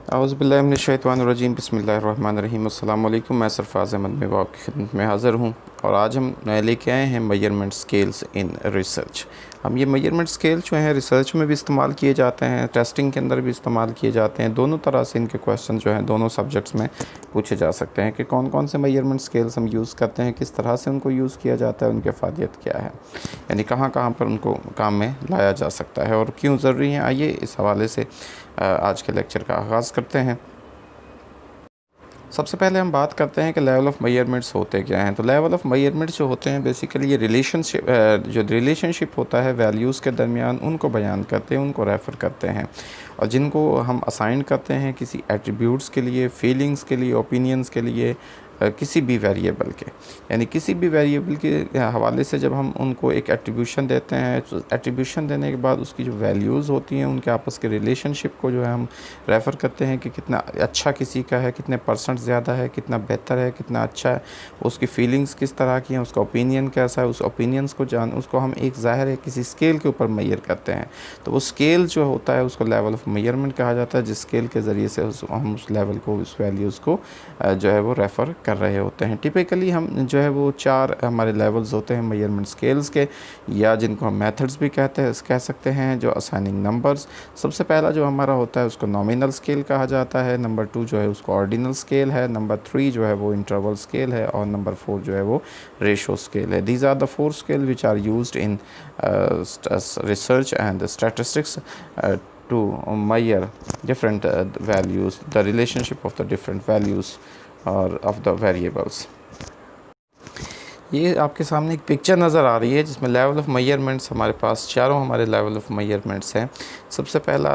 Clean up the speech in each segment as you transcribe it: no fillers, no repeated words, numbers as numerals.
औज़ुबिल्लाहिमिनश्शैतानिर्रजीम बिस्मिल्लाहिर्रहमानिर्रहीम। अस्सलाम वालेकुम। मैं सरफराज अहमद में आपकी खिदमत में हाज़िर हूँ और आज हम लेके आए हैं मेजरमेंट स्केल्स इन रिसर्च। हम ये मेजरमेंट स्केल जो हैं रिसर्च में भी इस्तेमाल किए जाते हैं, टेस्टिंग के अंदर भी इस्तेमाल किए जाते हैं। दोनों तरह से इनके क्वेश्चन जो हैं दोनों सब्जेक्ट्स में पूछे जा सकते हैं कि कौन कौन से मेजरमेंट स्केल्स हम यूज़ करते हैं, किस तरह से उनको यूज़ किया जाता है, उनकी फ़ायदियत क्या है, यानी कहाँ कहाँ पर उनको काम में लाया जा सकता है और क्यों ज़रूरी है। आइए इस हवाले से आज के लेक्चर का आगाज़ करते हैं। सबसे पहले हम बात करते हैं कि लेवल ऑफ़ मेजरमेंट्स होते क्या हैं। तो लेवल ऑफ़ मेजरमेंट्स जो होते हैं बेसिकली ये रिलेशनशिप होता है वैल्यूज़ के दरमियान, उनको बयान करते हैं, उनको रेफ़र करते हैं और जिनको हम असाइन करते हैं किसी एट्रीब्यूट्स के लिए, फीलिंग्स के लिए, ओपिनियंस के लिए, किसी भी वेरिएबल के, यानी किसी भी वेरिएबल के हवाले से जब हम उनको एक एट्रीब्यूशन देते हैं तो एट्रीब्यूशन देने के बाद उसकी जो वैल्यूज़ होती हैं उनके आपस के रिलेशनशिप को जो है हम रेफ़र करते हैं कि कितना अच्छा किसी का है, कितने परसेंट ज़्यादा है, कितना बेहतर है, कितना अच्छा है, उसकी फ़ीलिंग्स किस तरह की हैं, उसका ओपिनियन कैसा है, उस ओपिनियंस को उसको हम एक ज़ाहिर है किसी स्केल के ऊपर मेजर करते हैं। तो वो स्केल जो होता है उसको लेवल ऑफ़ मेजरमेंट कहा जाता है, जिस स्केल के ज़रिए से हम उस लेवल को, उस वैल्यूज़ को जो है वो रेफ़र कर रहे होते हैं। टिपिकली हम जो है वो 4 हमारे लेवल्स होते हैं मेजरमेंट स्केल्स के, या जिनको हम मेथड्स भी कह सकते हैं, जो असाइनिंग नंबर्स। सबसे पहला जो हमारा होता है उसको नॉमिनल स्केल कहा जाता है, नंबर 2 जो है उसको ऑर्डिनल स्केल है, नंबर 3 जो है वो इंटरवल स्केल है और नंबर 4 जो है वो रेशो स्केल है। These are the 4 scale which are used in research and statistics to measure different values, the relationship of the different values or of the variables. ये आपके सामने एक पिक्चर नज़र आ रही है जिसमें लेवल ऑफ़ मेजरमेंट्स हमारे पास चारों हमारे लेवल ऑफ़ मेजरमेंट्स हैं।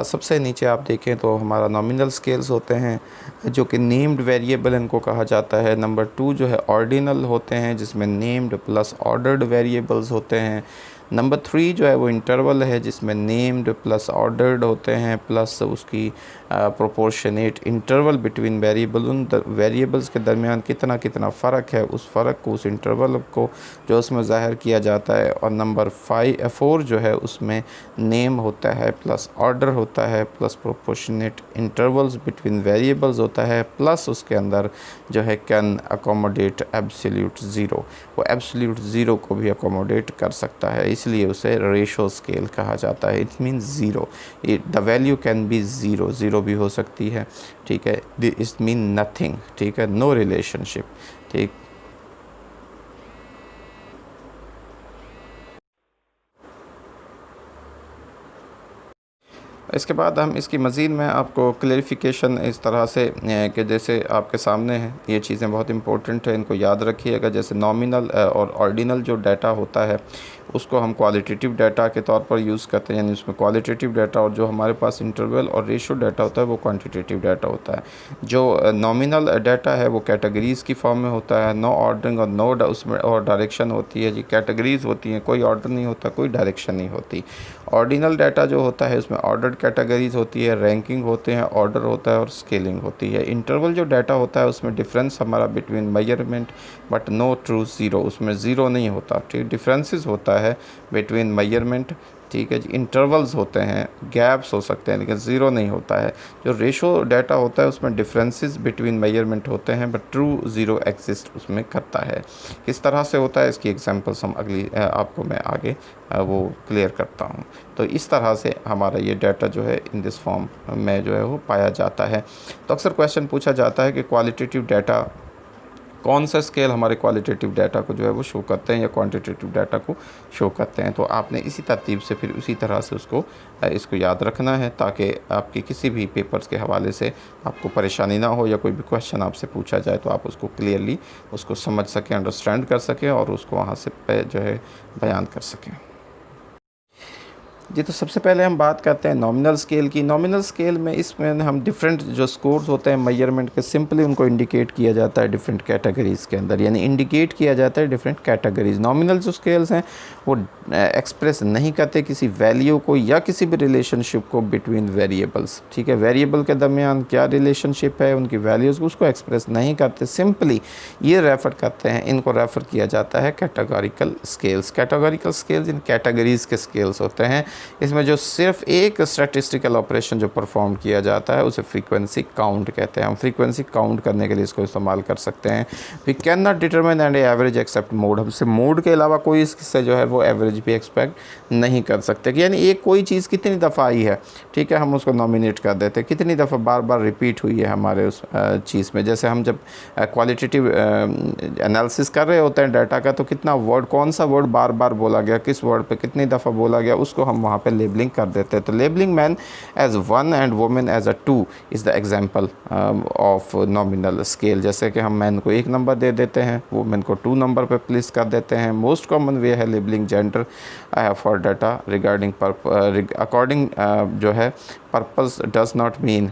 सबसे नीचे आप देखें तो हमारा नॉमिनल स्केल्स होते हैं जो कि नेम्ड वेरिएबल इनको कहा जाता है। नंबर 2 जो है ऑर्डिनल होते हैं जिसमें नेम्ड प्लस ऑर्डर्ड वेरिएबल्स होते हैं। नंबर 3 जो है वो इंटरवल है जिसमें नेम्ड प्लस ऑर्डर्ड होते हैं प्लस उसकी प्रोपोर्शनेट इंटरवल बिटवीन वेरिएबल, उन वेरिएबल्स के दरमियान कितना कितना फ़र्क है उस फ़र्क को, उस इंटरवल को जो उसमें ज़ाहिर किया जाता है। और नंबर 4 जो है उसमें नेम होता है प्लस ऑर्डर होता है plus proportionate intervals between variables होता है प्लस उसके अंदर जो है कैन अकोमोडेट एब्सोल्यूट ज़ीरो, वो एब्सोल्यूट ज़ीरो को भी अकोमोडेट कर सकता है, इसलिए उसे रेशो स्केल कहा जाता है। It means zero, the value can be zero भी हो सकती है, ठीक है। इट मीन नथिंग, ठीक है, नो रिलेशनशिप, ठीक। इसके बाद हम इसकी मज़ीद में आपको क्लेरिफिकेशन इस तरह से कि जैसे आपके सामने है, ये चीज़ें बहुत इंपॉर्टेंट है, इनको याद रखिएगा। जैसे नॉमिनल और ऑर्डिनल जो डाटा होता है उसको हम क्वालिटेटिव डाटा के तौर पर यूज़ करते हैं, यानी उसमें क्वालिटेटिव डाटा, और जो हमारे पास इंटरवल और रेशो डाटा होता है वो क्वांटिटेटिव डाटा होता है। जो नॉमिनल डाटा है वो कैटेगरीज़ की फॉर्म में होता है, नो ऑर्डरिंग और नो उसमें और डायरेक्शन होती है जी, कैटेगरीज़ होती हैं, कोई ऑर्डर नहीं होता, कोई डायरेक्शन नहीं होती। ऑर्डिनल डाटा जो होता है उसमें ऑर्डर्ड कैटेगरीज़ होती है, रैंकिंग होते हैं, ऑर्डर होता है और स्केलिंग होती है। इंटरवल जो डाटा होता है उसमें डिफरेंस हमारा between measurement but no true zero, उसमें ज़ीरो नहीं होता, ठीक, डिफरेंसेस होता है बिटवीन मेजरमेंट, ठीक है जी। इंटरवल्स होते हैं, गैप्स हो सकते हैं, लेकिन ज़ीरो नहीं होता है। जो रेशो डाटा होता है उसमें डिफरेंसेस बिटवीन मेजरमेंट होते हैं बट ट्रू ज़ीरो एग्जिस्ट उसमें करता है। किस तरह से होता है इसकी एग्जांपल्स हम अगली आपको मैं आगे वो क्लियर करता हूँ। तो इस तरह से हमारा ये डाटा जो है इन दिस फॉर्म में जो है वो पाया जाता है। तो अक्सर क्वेश्चन पूछा जाता है कि क्वालिटेटिव डाटा, कौन सा स्केल हमारे क्वालिटेटिव डाटा को जो है वो शो करते हैं या क्वांटिटेटिव डाटा को शो करते हैं। तो आपने इसी तरतीब से फिर उसी तरह से इसको याद रखना है ताकि आपकी किसी भी पेपर्स के हवाले से आपको परेशानी ना हो, या कोई भी क्वेश्चन आपसे पूछा जाए तो आप उसको क्लियरली उसको समझ सकें, अंडरस्टैंड कर सकें और उसको वहाँ से जो है बयान कर सकें जी। तो सबसे पहले हम बात करते हैं नॉमिनल स्केल की। नॉमिनल स्केल में इसमें हम डिफरेंट जो स्कोर्स होते हैं मेजरमेंट के, सिंपली उनको इंडिकेट किया जाता है डिफरेंट कैटेगरीज़ के अंदर, यानी इंडिकेट किया जाता है डिफरेंट कैटेगरीज़। नॉमिनल जो स्केल्स हैं वो एक्सप्रेस नहीं करते किसी वैल्यू को या किसी भी रिलेशनशिप को बिटवीन वेरिएबल्स, ठीक है। वेरिएबल के दरमियान क्या रिलेशनशिप है, उनकी वैल्यूज़ को उसको एक्सप्रेस नहीं करते, सिंपली ये रेफ़र करते हैं, इनको रेफ़र किया जाता है कैटेगोरिकल स्केल्स। कैटेगोरिकल स्केल्स इन कैटेगरीज़ के स्केल्स होते हैं इसमें जो सिर्फ एक स्टैटिस्टिकल ऑपरेशन जो परफॉर्म किया जाता है उसे फ्रीक्वेंसी काउंट कहते हैं। हम फ्रीक्वेंसी काउंट करने के लिए इसको इस्तेमाल कर सकते हैं। We can not determine and average except mode, हमसे मोड के अलावा कोई इससे जो है वो एवरेज भी एक्सपेक्ट नहीं कर सकते। यानी एक कोई चीज़ कितनी दफ़ा आई है, ठीक है, हम उसको नॉमिनेट कर देते हैं, कितनी दफ़ा बार बार रिपीट हुई है हमारे उस चीज़ में। जैसे हम जब क्वालिटेटिव एनालिसिस कर रहे होते हैं डाटा का, तो कितना वर्ड, कौन सा वर्ड बार बार बोला गया, किस वर्ड पे कितनी दफ़ा बोला गया, उसको हम वहाँ पे लेबलिंग कर देते हैं। तो labelling man as 1 and women as a 2 is the example of nominal scale. जैसे कि हम मैन को 1 नंबर दे देते हैं, वुमेन को 2 नंबर पे प्लेस कर देते हैं। मोस्ट कॉमन वे है labelling gender for data regarding according जो है पर्पस डज नॉट मीन,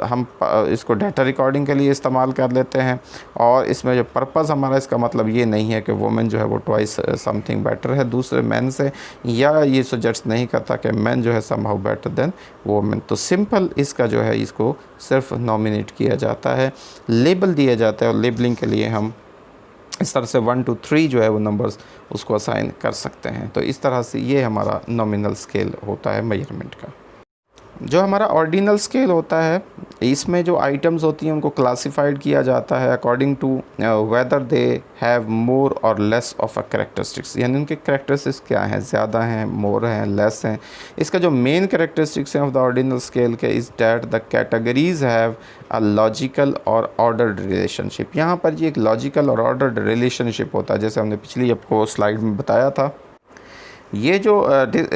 हम इसको डाटा रिकॉर्डिंग के लिए इस्तेमाल कर लेते हैं, और इसमें जो पर्पस हमारा, इसका मतलब ये नहीं है कि वुमेन जो है वो ट्वाइस समथिंग बेटर है दूसरे मैन से, या ये सजेस्ट नहीं करता कि मैन जो है समहाउ बेटर देन वुमेन। तो सिंपल इसका जो है इसको सिर्फ नॉमिनेट किया जाता है, लेबल दिया जाता है, और लेबलिंग के लिए हम इस तरह से 1 to 3 जो है वो नंबर्स उसको असाइन कर सकते हैं। तो इस तरह से ये हमारा नॉमिनल स्केल होता है मेजरमेंट का। जो हमारा ऑर्डिनल स्केल होता है, इसमें जो आइटम्स होती हैं उनको क्लासिफाइड किया जाता है according to whether they have more or less of a characteristics, यानी उनके करेक्टरिस्टिक्स क्या हैं, ज़्यादा हैं, मोर हैं, लेस हैं। इसका जो मेन करेक्टरिस्टिक्स हैं ऑफ द ऑर्डिनल स्केल के is that the categories have a logical और ऑर्डर्ड रिलेशनशिप। यहाँ पर ये एक लॉजिकल और ऑर्डर्ड रिलेशनशिप होता है, जैसे हमने पिछली आपको स्लाइड में बताया था। ये जो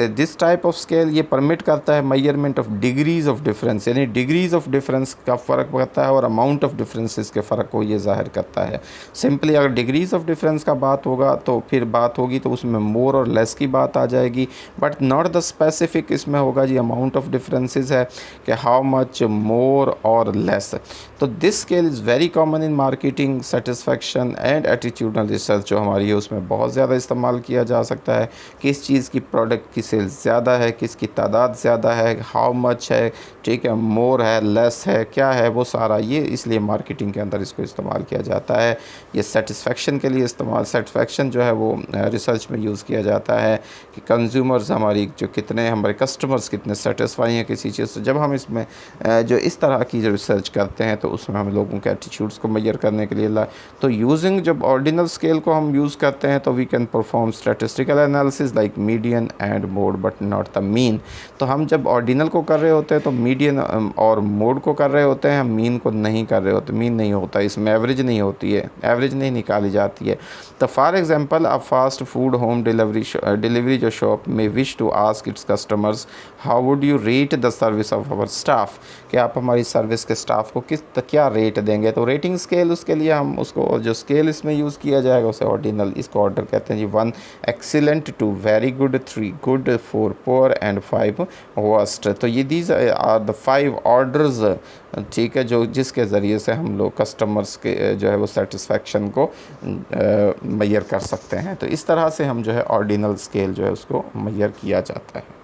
दिस टाइप ऑफ स्केल ये परमिट करता है measurement of degrees of difference, यानी डिग्रीज़ ऑफ डिफरेंस का फ़र्क करता है, और अमाउंट ऑफ डिफरेंसेस के फ़र्क को ये ज़ाहिर करता है। सिंपली अगर डिग्रीज़ ऑफ डिफरेंस का बात होगा तो फिर बात होगी तो उसमें मोर और लेस की बात आ जाएगी, बट नॉट द स्पेसिफिक इसमें होगा जी अमाउंट ऑफ डिफरेंसेस है कि how much more or less. तो this scale is very common in marketing, satisfaction and attitudinal research जो हमारी है उसमें बहुत ज़्यादा इस्तेमाल किया जा सकता है। किस चीज़ की प्रोडक्ट की सेल्स ज़्यादा है, किसकी तादाद ज़्यादा है, हाउ मच है, ठीक है, मोर है, लेस है, क्या है, वो सारा ये इसलिए मार्केटिंग के अंदर इसको इस्तेमाल किया जाता है। ये सेटिस्फेक्शन के लिए इस्तेमाल, सेटिस्फेक्शन जो है वो रिसर्च में यूज़ किया जाता है कि कंज्यूमर्स हमारी जो कितने, हमारे कस्टमर्स कितने सेटिस्फाई हैं किसी चीज़ से। जब हम इसमें जो इस तरह की जो रिसर्च करते हैं तो उसमें हम लोगों के एटीट्यूड्स को मेजर करने के लिए तो यूजिंग जब ऑर्डिनल स्केल को हम यूज़ करते हैं तो we can perform statistical analysis like median and mode but not the mean. तो हम जब ऑर्डिनल को कर रहे होते हैं तो मीडियन और मोड को कर रहे होते हैं, हम मीन को नहीं कर रहे होते, मीन नहीं होता, इसमें एवरेज नहीं होती है, एवरेज नहीं निकाली जाती है। तो for example a fast food home delivery जो शॉप में wish to ask its customers how would you rate the service of our staff, कि आप हमारी सर्विस के स्टाफ को क्या रेट देंगे। तो रेटिंग स्केल उसके लिए हम उसको जो स्केल इसमें यूज़ किया जाएगा उसे ऑर्डिनल, इसको ऑर्डर कहते हैं जी। 1 excellent, 2 very good, 3 good, 4 poor and 5 worst. तो ये दीज आर द 5 ऑर्डर्स, ठीक है, जो जिसके ज़रिए से हम लोग कस्टमर्स के जो है वो सेटिस्फेक्शन को मेजर कर सकते हैं। तो इस तरह से हम जो है ऑर्डिनल स्केल जो है उसको मेजर किया जाता है।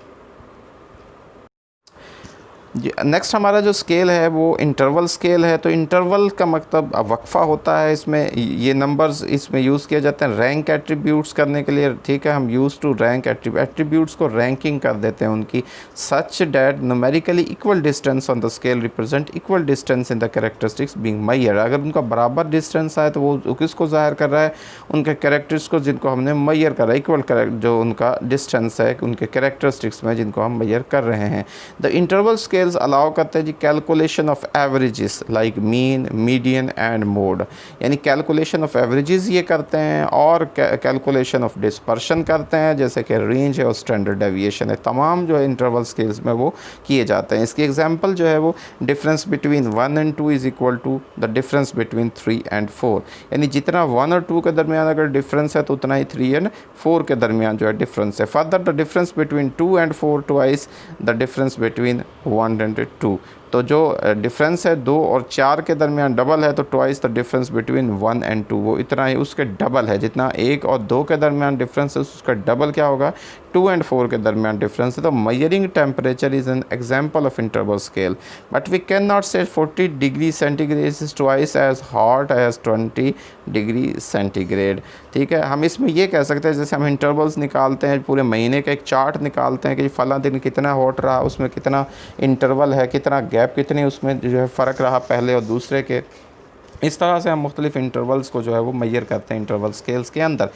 नेक्स्ट हमारा जो स्केल है वो इंटरवल स्केल है। तो इंटरवल का मतलब वक्फ़ा होता है, इसमें ये नंबर्स इसमें यूज़ किए जाते हैं रैंक एट्रीब्यूट्स करने के लिए, ठीक है। हम यूज़ टू रैंक एट्रीब्यूट्स को रैंकिंग कर देते हैं उनकी, such that numerically equal distance on the scale represent equal distance in the characteristics being measured. अगर उनका बराबर डिस्टेंस आए तो वो किसको ज़ाहिर कर रहा है, उनके कैरेक्टर्स को जिनको हमने मेजर करा, इक्वल जो उनका डिस्टेंस है उनके कैरेक्टरिस्टिक्स में जिनको हम मेजर कर रहे हैं। द इंटरवल स्केल अलाउ करते हैं जी calculation of averages like mean, median and mode, यानी कैलकुलेशन ऑफ एवरेजेस ये करते हैं और कैलकुलेशन ऑफ डिस्पर्शन करते हैं, जैसे कि रेंज है और स्टैंडर्ड डेविएशन है, तमाम जो है इंटरवल स्केल्स में वो किए जाते हैं। इसकी एग्जांपल जो है वो difference between 1 and 2 is equal to the difference between 3 and 4, यानी जितना 1 और 2 के दरमियान अगर डिफरेंस है तो उतना ही 3 and 4 के दरमियान जो है डिफरेंस है। Further the difference between 2 and 4 twice the difference between 1 and 2। तो जो डिफरेंस है 2 और 4 के दरमियान डबल है, तो twice the difference between 1 and 2, वो इतना ही उसके डबल है। जितना 1 और 2 के दरमियान डिफरेंस है उसका डबल क्या होगा, 2 एंड 4 के दरमियान डिफरेंस है। तो measuring temperature is an example of interval scale, but we can not say 40 degree centigrade is twice as hot as 20 degree centigrade. ठीक है, हम इसमें ये कह सकते हैं, जैसे हम इंटरवल्स निकालते हैं, पूरे महीने का एक चार्ट निकालते हैं कि फला दिन कितना हॉट रहा, उसमें कितना इंटरवल है, कितना गैप, कितनी उसमें जो है फ़र्क रहा पहले और दूसरे के। इस तरह से हम मुख्तलिफ़ इंटरवल्स को जो है वो मैयर करते हैं इंटरवल स्केल्स के अंदर,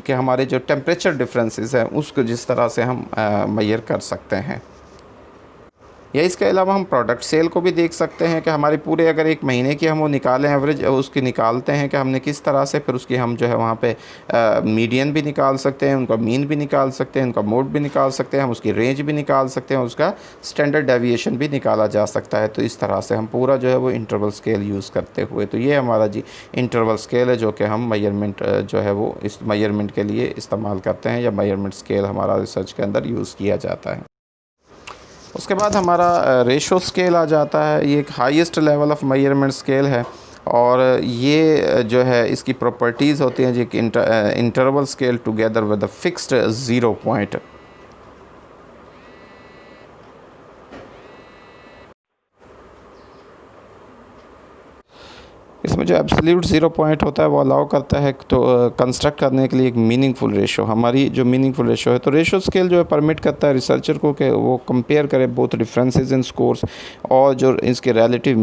कि हमारे जो टेम्परेचर डिफरेंसेस हैं उसको जिस तरह से हम मैयर कर सकते हैं। या इसके अलावा हम प्रोडक्ट सेल को भी देख सकते हैं कि हमारे पूरे अगर एक महीने की हम वो निकालें एवरेज उसकी निकालते हैं कि हमने किस तरह से, फिर उसकी हम जो है वहाँ पे मीडियन भी निकाल सकते हैं, उनका मीन भी निकाल सकते हैं, उनका मोड भी निकाल सकते हैं, हम उसकी रेंज भी निकाल सकते हैं, उसका स्टैंडर्ड डेविएशन भी निकाला जा सकता है। तो इस तरह से हम पूरा जो है वो इंटरवल स्केल यूज़ करते हुए, तो ये हमारा जी इंटरवल स्केल है जो कि हम मेजरमेंट जो है वो इस मेजरमेंट के लिए इस्तेमाल करते हैं, या मेजरमेंट स्केल हमारा रिसर्च के अंदर यूज़ किया जाता है। उसके बाद हमारा रेशो स्केल आ जाता है। ये एक highest level of measurement scale है, और ये जो है इसकी प्रॉपर्टीज़ होती हैं जी, interval scale together with a fixed 0 point. इसमें जो एब्सोल्यूट 0 पॉइंट होता है वो अलाउ करता है तो कंस्ट्रक्ट करने के लिए एक मीनिंगफुल रेशो, हमारी जो मीनिंगफुल रेशो है। तो रेशो स्केल जो है परमिट करता है रिसर्चर को कि वो कंपेयर करे बोथ डिफरेंसेस इन स्कोर्स और जो इसके रिलेटिव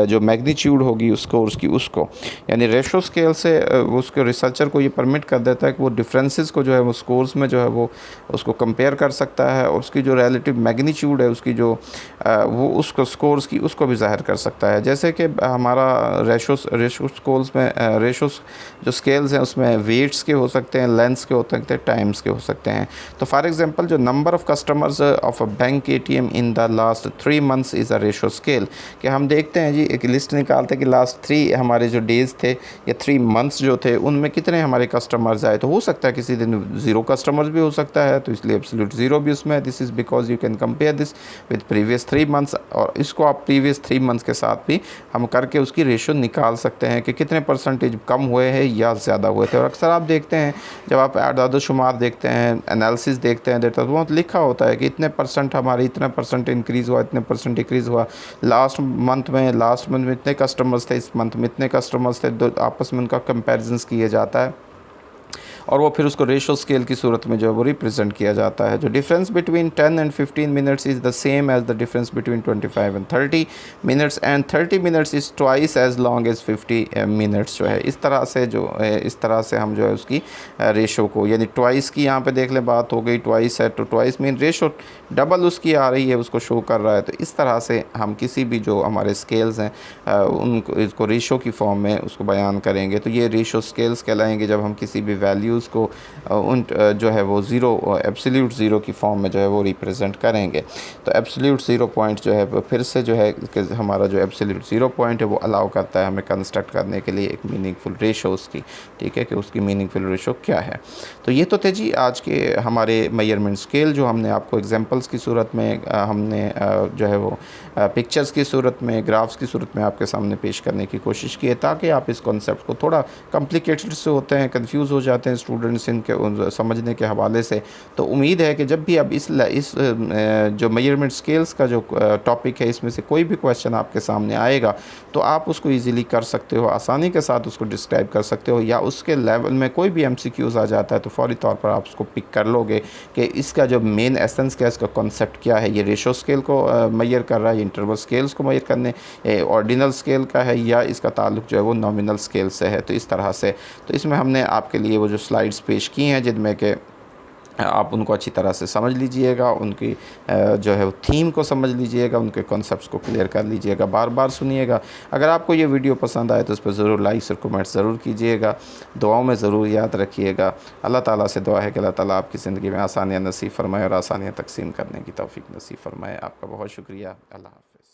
जो मैग्नीट्यूड होगी उस स्कोर्स की उसको, यानी रेशो स्केल से उसके रिसर्चर को ये परमिट कर देता है कि वो डिफरेंसेस को जो है वो स्कोर्स में जो है वो उसको कंपेयर कर सकता है, और उसकी जो रिलेटिव मैग्नीट्यूड है उसकी जो वो उसको स्कोर्स की उसको भी ज़ाहिर कर सकता है। जैसे कि हमारा रेशो स्केल्स में रेशोस जो स्केल्स हैं उसमें वेट्स के हो सकते हैं, लेंथ्स के हो सकते हैं, टाइम्स के हो सकते हैं। तो फॉर एग्जांपल जो number of customers of a bank ATM in the last 3 months is a ratio scale, कि हम देखते हैं जी एक लिस्ट निकालते हैं कि लास्ट 3 हमारे जो डेज़ थे या 3 मंथ्स जो थे उनमें कितने हमारे कस्टमर्स आए। तो हो सकता है किसी दिन 0 कस्टमर्स भी हो सकता है, तो इसलिए एब्सोल्यूट 0 भी उसमें है। This is because you can compare this with previous 3 months, और इसको आप प्रीवियस 3 मंथ्स के साथ भी हम करके उसकी रेशो निकाल सकते हैं कि कितने परसेंटेज कम हुए हैं या ज़्यादा हुए थे। और अक्सर आप देखते हैं जब आप आदाद शुमार देखते हैं, एनालिसिस देखते हैं डेटा, तो वहाँ लिखा होता है कि इतने परसेंट हमारे इतने परसेंट इंक्रीज़ हुआ, इतने परसेंट डिक्रीज़ हुआ, लास्ट मंथ में इतने कस्टमर्स थे, इस मंथ में इतने कस्टमर्स थे, दो आपस में उनका कंपैरिजन्स किया जाता है, और वो फिर उसको रेशो स्केल की सूरत में जो है वो रिप्रेजेंट किया जाता है। जो difference between 10 and 15 minutes is the same as the difference between 25 and 30 minutes, and 30 minutes is twice as long as 50 minutes जो है। इस तरह से इस तरह से हम जो है उसकी रेशो को, यानी ट्वाइस की यहाँ पे देख लें बात हो गई, ट्वाइस है तो ट्वाइस मीन रेशो डबल उसकी आ रही है, उसको शो कर रहा है। तो इस तरह से हम किसी भी जो हमारे स्केल्स हैं उनको इसको रेशो की फॉर्म में उसको बयान करेंगे। तो ये रेशो स्केल्स कहलाएंगे जब हम किसी भी वैल्यूज़ को उन जो है वो ज़ीरो एब्सोल्यूट ज़ीरो की फॉर्म में जो है वो रिप्रेजेंट करेंगे। तो एब्सोल्यूट 0 पॉइंट जो है फिर से जो है कि हमारा जो एब्सोल्यूट 0 पॉइंट है वो अलाउ करता है हमें कंस्ट्रक्ट करने के लिए एक मीनिंगफुल रेशो उसकी, ठीक है, कि उसकी मीनिंगफुल रेशो क्या है। तो ये तो थे जी आज के हमारे मेजरमेंट स्केल, जो हमने आपको एग्जांपल्स की सूरत में हमने जो है वो पिक्चर्स की सूरत में, ग्राफ्स की सूरत में आपके सामने पेश करने की कोशिश की है, ताकि आप इस कॉन्सेप्ट को, थोड़ा कॉम्प्लिकेटेड से होते हैं, कंफ्यूज हो जाते हैं स्टूडेंट्स इनके समझने के हवाले से। तो उम्मीद है कि जब भी अब इस जो मेजरमेंट स्केल्स का जो टॉपिक है इसमें से कोई भी क्वेश्चन आपके सामने आएगा तो आप उसको ईज़िली कर सकते हो, आसानी के साथ उसको डिस्क्राइब कर सकते हो, या उसके लेवल में कोई भी MCQs आ जाता है तो फौरी तौर पर आप उसको पिक कर लोगे कि इसका जो मेन एसेंस क्या है, इसका कॉन्सेप्ट क्या है। ये रेशो स्केल को मेजर कर रहा है, इंटरवल स्केल्स को मेजर करने, ऑर्डिनल स्केल का है, या इसका ताल्लुक जो है वो नॉमिनल स्केल से है। तो इस तरह से तो इसमें हमने आपके लिए वो जो स्लाइड्स पेश की हैं जिनमें कि आप उनको अच्छी तरह से समझ लीजिएगा, उनकी जो है वो थीम को समझ लीजिएगा, उनके कॉन्सेप्ट्स को क्लियर कर लीजिएगा, बार बार सुनिएगा। अगर आपको ये वीडियो पसंद आए तो उस पर ज़रूर लाइक्स और कमेंट्स ज़रूर कीजिएगा, दुआओं में ज़रूर याद रखिएगा। अल्लाह ताला से दुआ है कि अल्लाह ताला आपकी ज़िंदगी में आसानियाँ नसीब फरमाए और आसानियाँ तकसीम करने की तौफीक नसीब फरमाए। आपका बहुत शुक्रिया। अल्लाह हाफ़िज़।